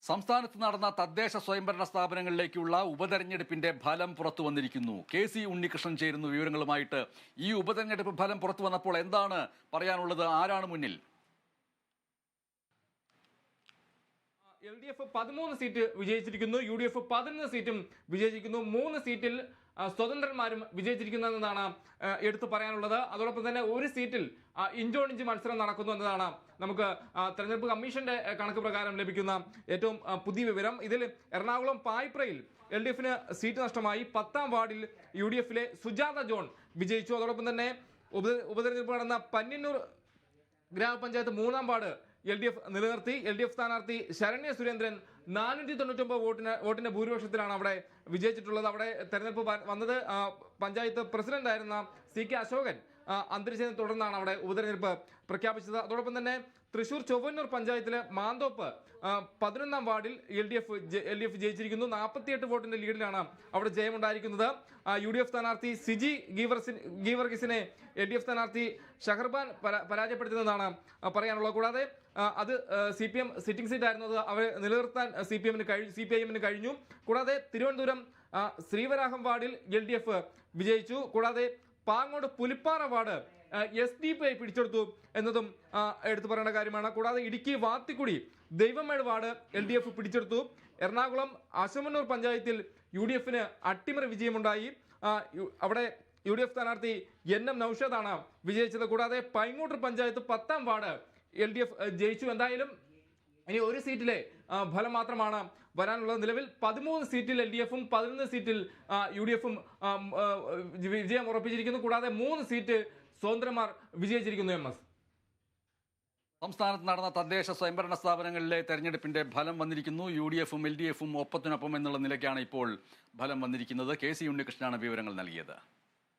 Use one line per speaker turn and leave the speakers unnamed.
സംസ്ഥാനത്ത് നടന്ന തദ്ദേശ സ്വയംഭരണ സ്ഥാപനങ്ങളിലേക്കുള്ള ഉപതെരഞ്ഞെടുപ്പിന്റെ ഫലം പുറത്തു വന്നിരിക്കുന്നു. KC ഉണ്ണികൃഷ്ണൻ ചേരുന്നു വിവരങ്ങളുമായിട്ട്. ഈ ഉപതെരഞ്ഞെടുപ്പ് ഫലം പുറത്തു വന്നപ്പോൾ എന്താണ് പറയാനുള്ളത്? ആരാണ് മുന്നിൽ?
LDF 13 സീറ്റ് വിജയിച്ചിരിക്കുന്നു, UDF 11 സീറ്റും വിജയിച്ചിരിക്കുന്നു. 3 സീറ്റിൽ സ്വതന്ത്രന്മാരും വിജയിച്ചിരിക്കുന്നു എന്നതാണ് എടുത്തു പറയാനുള്ളത്. അതോടൊപ്പം തന്നെ ഒരു സീറ്റിൽ ഇഞ്ചോടിഞ്ച് മത്സരം നടക്കുന്നു എന്നതാണ് നമുക്ക് തെരഞ്ഞെടുപ്പ് കമ്മീഷന്റെ കണക്ക് പ്രകാരം ലഭിക്കുന്ന ഏറ്റവും പുതിയ വിവരം. ഇതിൽ എറണാകുളം പായ്പ്രയിൽ LDFന് സീറ്റ് നഷ്ടമായി. 10ാം വാർഡിൽ UDFലെ സുജാത ജോൺ വിജയിച്ചു. അതോടൊപ്പം തന്നെ ഉപതെരഞ്ഞെടുപ്പ് നടന്ന പന്ന്യന്നൂർ ഗ്രാമപഞ്ചായത്ത് 3ാം വാർഡ് LDF നിലനിർത്തി. LDF സ്ഥാനാർത്ഥി ശരണ്യ സുരേന്ദ്രൻ 499 വോട്ടിന്റെ ഭൂരിപക്ഷത്തിലാണ് അവിടെ വിജയിച്ചിട്ടുള്ളത്. അവിടെ തെരഞ്ഞെടുപ്പ് വന്നത് പഞ്ചായത്ത് പ്രസിഡന്റായിരുന്ന CK അശോകൻ അന്തരിച്ചതിനെ തുടർന്നാണ് അവിടെ ഉപതെരഞ്ഞെടുപ്പ് പ്രഖ്യാപിച്ചത്. അതോടൊപ്പം തന്നെ തൃശൂർ ചൊവ്വന്നൂർ പഞ്ചായത്തിലെ മാന്തോപ്പ് 11ാം വാർഡിൽ LDF ജയിച്ചിരിക്കുന്നു. 48 വോട്ടിന്റെ ലീഡിലാണ് അവിടെ ജയമുണ്ടായിരിക്കുന്നത്. UDF സ്ഥാനാർത്ഥി സിജി ഗീവർഗിസിനെ LDF സ്ഥാനാർത്ഥി ഷഹർബാൻ പരാജയപ്പെടുത്തുന്നതാണ് പറയാനുള്ളത്. കൂടാതെ അത് CPM സിറ്റിംഗ് സീറ്റ് ആയിരുന്നു. അത് അവരെ നിലനിർത്താൻ CPIM കഴിഞ്ഞു. കൂടാതെ തിരുവനന്തപുരം ശ്രീവരാഹം വാർഡിൽ LDF വിജയിച്ചു. കൂടാതെ പാങ്ങോട് പുലിപ്പാറ വാർഡ് SDPI പിടിച്ചെടുത്തു എന്നതും എടുത്തു പറയേണ്ട കാര്യമാണ്. കൂടാതെ ഇടുക്കി വാത്തിക്കുടി ദൈവമേട് വാർഡ് LDF പിടിച്ചെടുത്തു. എറണാകുളം അശമന്നൂർ പഞ്ചായത്തിൽ UDFന് അട്ടിമറി വിജയമുണ്ടായി. അവിടെ UDF സ്ഥാനാർത്ഥി NM നൌഷാദാണ് വിജയിച്ചത്. കൂടാതെ പൈങ്ങോട്ടൂർ പഞ്ചായത്ത് 10ാം വാർഡ് LDF ജയിച്ചു. എന്തായാലും ഇനി ഒരു സീറ്റിലെ ഫലം മാത്രമാണ് വരാനുള്ളത്. നിലവിൽ 13 സീറ്റിൽ LDFും 11 സീറ്റിൽ UDFും വിജയം ഉറപ്പിച്ചിരിക്കുന്നു. കൂടാതെ 3 സീറ്റ് സ്വതന്ത്രന്മാർ വിജയിച്ചിരിക്കുന്നു. MS
സംസ്ഥാനത്ത് നടന്ന തദ്ദേശ സ്വയംഭരണ സ്ഥാപനങ്ങളിലെ തെരഞ്ഞെടുപ്പിന്റെ ഫലം വന്നിരിക്കുന്നു. UDFും LDFും ഒപ്പത്തിനൊപ്പം എന്നുള്ള നിലയ്ക്കാണ് ഇപ്പോൾ ഫലം വന്നിരിക്കുന്നത്. KC ഉണ്ണികൃഷ്ണനാണ് വിവരങ്ങൾ നൽകിയത്.